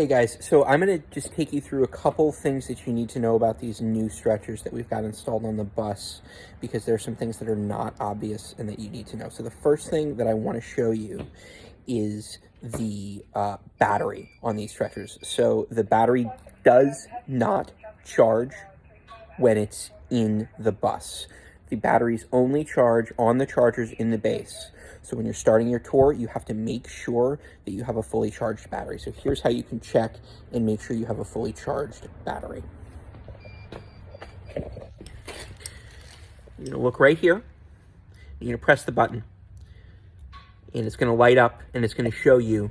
Hey guys, so I'm going to just take you through a couple things that you need to know about these new stretchers that we've got installed on the bus, because there are some things that are not obvious and that you need to know. So the first thing that I want to show you is the battery on these stretchers. So the battery does not charge when it's in the bus. The batteries only charge on the chargers in the base. So when you're starting your tour, you have to make sure that you have a fully charged battery. So here's how you can check and make sure you have a fully charged battery. You're gonna look right here. You're gonna press the button. And it's gonna light up and it's gonna show you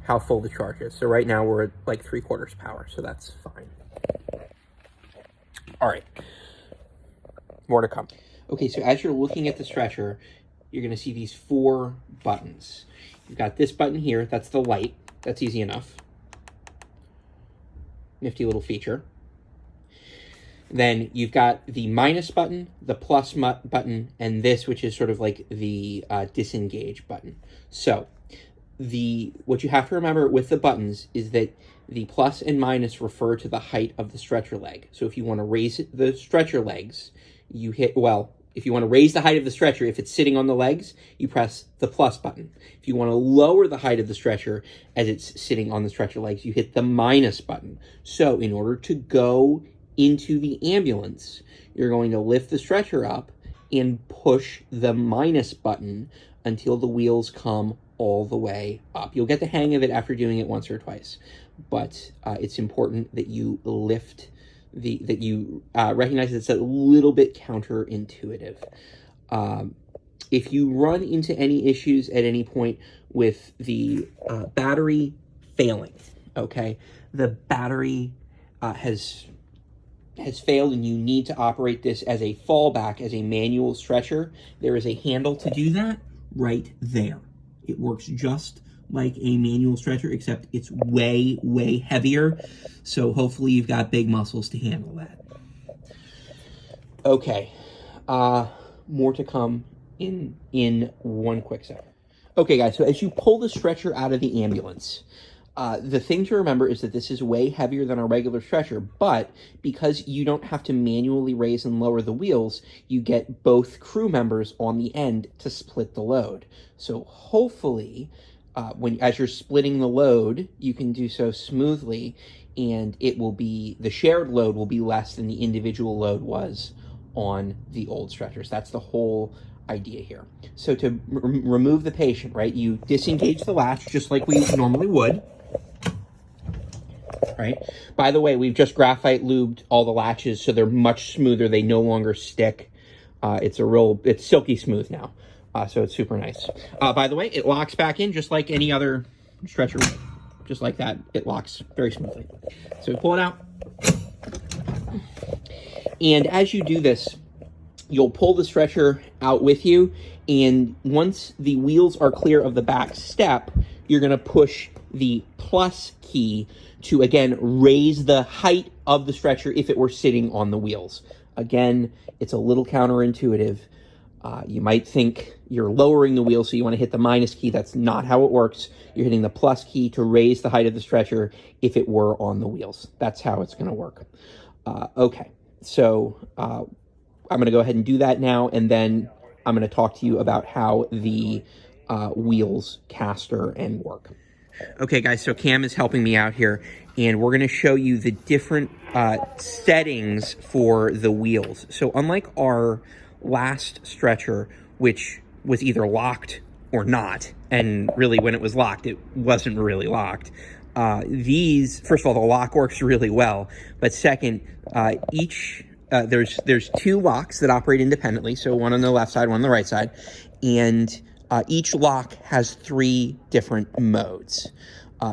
how full the charge is. So right now we're at like 3/4 power, so that's fine. All right, more to come. Okay, so as you're looking at the stretcher, you're gonna see these 4 buttons. You've got this button here, that's the light. That's easy enough. Nifty little feature. Then you've got the minus button, the plus button, and this, which is sort of like the disengage button. So what you have to remember with the buttons is that the plus and minus refer to the height of the stretcher leg. So if you want to raise the stretcher legs, you hit, well, if you want to raise the height of the stretcher, if it's sitting on the legs, you press the plus button. If you want to lower the height of the stretcher as it's sitting on the stretcher legs, you hit the minus button. So in order to go into the ambulance, you're going to lift the stretcher up and push the minus button until the wheels come all the way up. You'll get the hang of it after doing it once or twice, but it's important that you lift that you recognize it's a little bit counterintuitive. If you run into any issues at any point with the battery failing, okay, the battery has failed and you need to operate this as a fallback, as a manual stretcher, there is a handle to do that right there. It works just like a manual stretcher, except it's way, way heavier. So hopefully you've got big muscles to handle that. Okay, more to come in one quick second. Okay guys, so as you pull the stretcher out of the ambulance, the thing to remember is that this is way heavier than a regular stretcher, but because you don't have to manually raise and lower the wheels, you get both crew members on the end to split the load. So hopefully, as you're splitting the load, you can do so smoothly, and the shared load will be less than the individual load was on the old stretchers. That's the whole idea here. So to remove the patient, right, you disengage the latch just like we normally would. Right. By the way, we've just graphite lubed all the latches, so they're much smoother. They no longer stick. It's silky smooth now. So it's super nice. By the way, it locks back in just like any other stretcher. Just like that, it locks very smoothly. So we pull it out. And as you do this, you'll pull the stretcher out with you. And once the wheels are clear of the back step, you're going to push the plus key to, again, raise the height of the stretcher if it were sitting on the wheels. Again, it's a little counterintuitive. You might think you're lowering the wheel, so you want to hit the minus key. That's not how it works. You're hitting the plus key to raise the height of the stretcher if it were on the wheels. That's how it's going to work. Okay, so I'm going to go ahead and do that now, and then I'm going to talk to you about how the wheels caster and work. Okay, guys, so Cam is helping me out here, and we're going to show you the different settings for the wheels. So unlike our last stretcher, which was either locked or not, and really when it was locked, it wasn't really locked. These, first of all, the lock works really well, but second, there's 2 locks that operate independently, so one on the left side, one on the right side, and each lock has 3 different modes.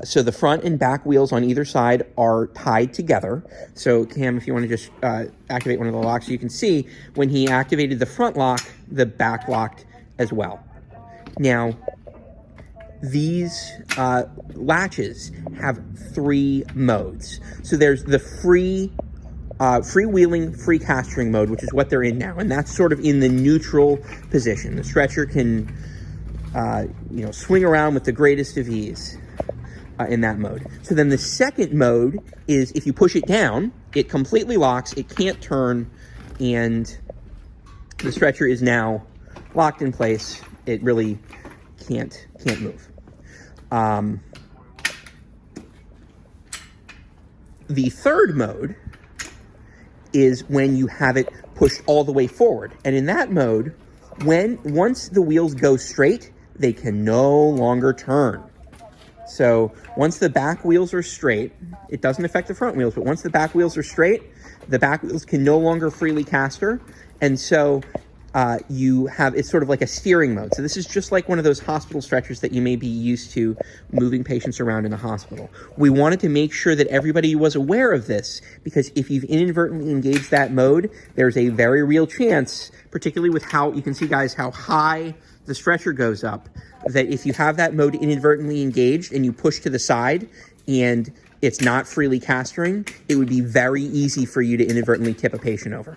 So the front and back wheels on either side are tied together. So Cam, if you want to just activate one of the locks, you can see when he activated the front lock, the back locked as well. Now, these latches have 3 modes. So there's the freewheeling, free castoring mode, which is what they're in now, and that's sort of in the neutral position. The stretcher can, swing around with the greatest of ease. in that mode. So then the second mode is if you push it down, it completely locks, it can't turn, and the stretcher is now locked in place. It really can't move. The third mode is when you have it pushed all the way forward. And in that mode, once the wheels go straight, they can no longer turn. So once the back wheels are straight, it doesn't affect the front wheels, but once the back wheels are straight, the back wheels can no longer freely caster. And so it's sort of like a steering mode. So this is just like one of those hospital stretchers that you may be used to moving patients around in a hospital. We wanted to make sure that everybody was aware of this, because if you've inadvertently engaged that mode, there's a very real chance, particularly with how, you can see guys, how high the stretcher goes up, that if you have that mode inadvertently engaged and you push to the side and it's not freely castering, it would be very easy for you to inadvertently tip a patient over,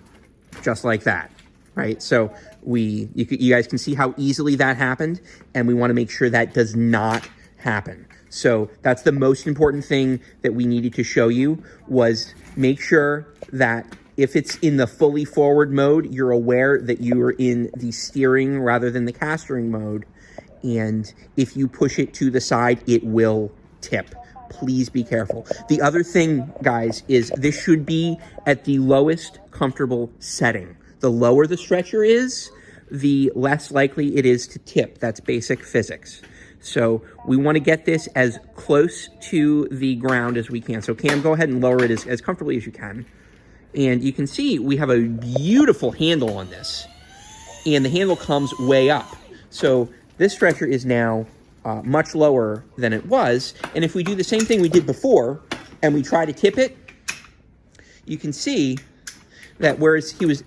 just like that. Right, so you guys can see how easily that happened, and we want to make sure that does not happen. So that's the most important thing that we needed to show you, was make sure that if it's in the fully forward mode, you're aware that you are in the steering rather than the castering mode, and if you push it to the side, it will tip. Please be careful. The other thing, guys, is this should be at the lowest comfortable setting. The lower the stretcher is, the less likely it is to tip. That's basic physics. So we want to get this as close to the ground as we can. So Cam, go ahead and lower it as comfortably as you can. And you can see we have a beautiful handle on this. And the handle comes way up. So this stretcher is now much lower than it was. And if we do the same thing we did before, and we try to tip it, you can see that whereas he was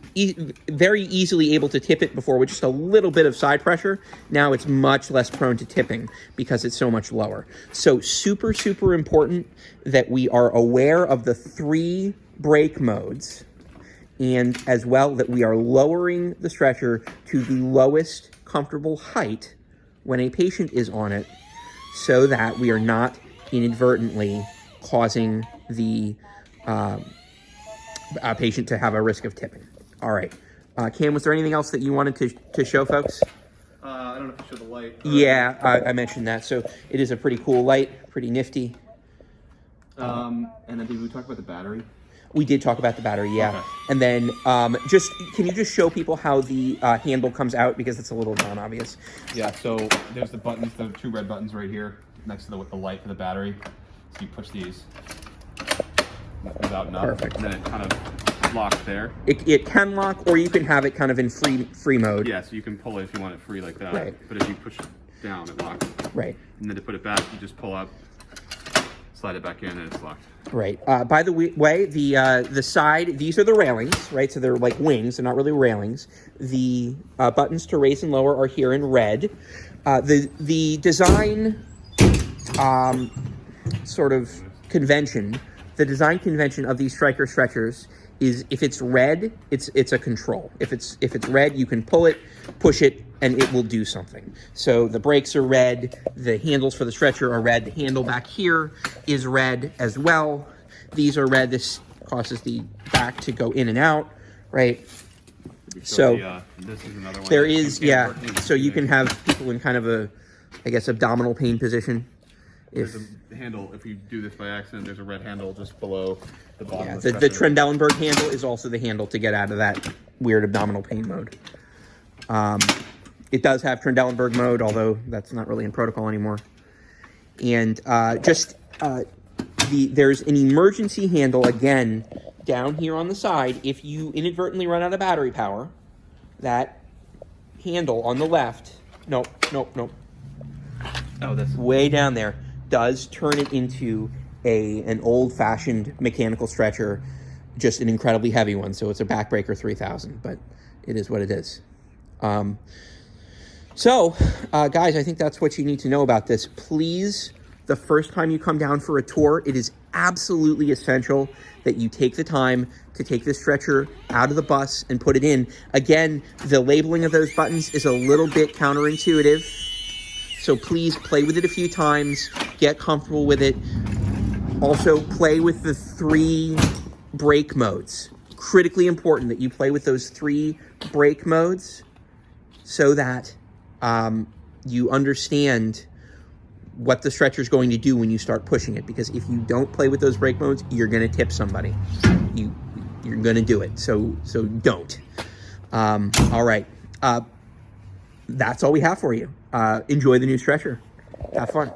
very easily able to tip it before with just a little bit of side pressure, now it's much less prone to tipping because it's so much lower. So super, super important that we are aware of the 3 brake modes, and as well that we are lowering the stretcher to the lowest comfortable height when a patient is on it, so that we are not inadvertently causing the patient to have a risk of tipping. All right. Cam, was there anything else that you wanted to show folks? I don't know if you showed the light. Yeah, I mentioned that. So it is a pretty cool light, pretty nifty. And then did we talk about the battery? We did talk about the battery, yeah. Okay. And then can you just show people how the handle comes out, because it's a little non-obvious. Yeah, so there's the buttons, the 2 red buttons right here next to the light for the battery. So you push these. That comes out and up. Perfect. And then it kind of locks there. It can lock, or you can have it kind of in free mode. Yeah, so you can pull it if you want it free like that. Right. But if you push it down, it locks. Right. And then to put it back, you just pull up, slide it back in, and it's locked. Right. By the way, the side, these are the railings, right? So they're like wings. They're not really railings. The buttons to raise and lower are here in red. The design sort of convention, the design convention of these Stryker stretchers is if it's red, it's a control. If it's red, you can pull it, push it, and it will do something. So the brakes are red, the handles for the stretcher are red, the handle back here is red as well. These are red. This causes the back to go in and out, right? So this is another one. there is, yeah, so you can have people in kind of a, I guess, abdominal pain position. There's a handle, if you do this by accident, there's a red handle just below the bottom. Yeah, of the Trendelenburg handle is also the handle to get out of that weird abdominal pain mode. It does have Trendelenburg mode, although that's not really in protocol anymore. And there's an emergency handle, again, down here on the side. If you inadvertently run out of battery power, that handle on the left, nope. Oh, that's way down there, does turn it into an old-fashioned mechanical stretcher, just an incredibly heavy one. So it's a backbreaker 3000, but it is what it is. Guys, I think that's what you need to know about this. Please, the first time you come down for a tour, it is absolutely essential that you take the time to take this stretcher out of the bus and put it in. Again, the labeling of those buttons is a little bit counterintuitive. So please play with it a few times, Get comfortable with it. Also, play with the 3 brake modes. Critically important that you play with those 3 brake modes so that you understand what the stretcher is going to do when you start pushing it. Because if you don't play with those brake modes, you're going to tip somebody. You're going to do it. So don't. All right. That's all we have for you. Enjoy the new stretcher. Have fun.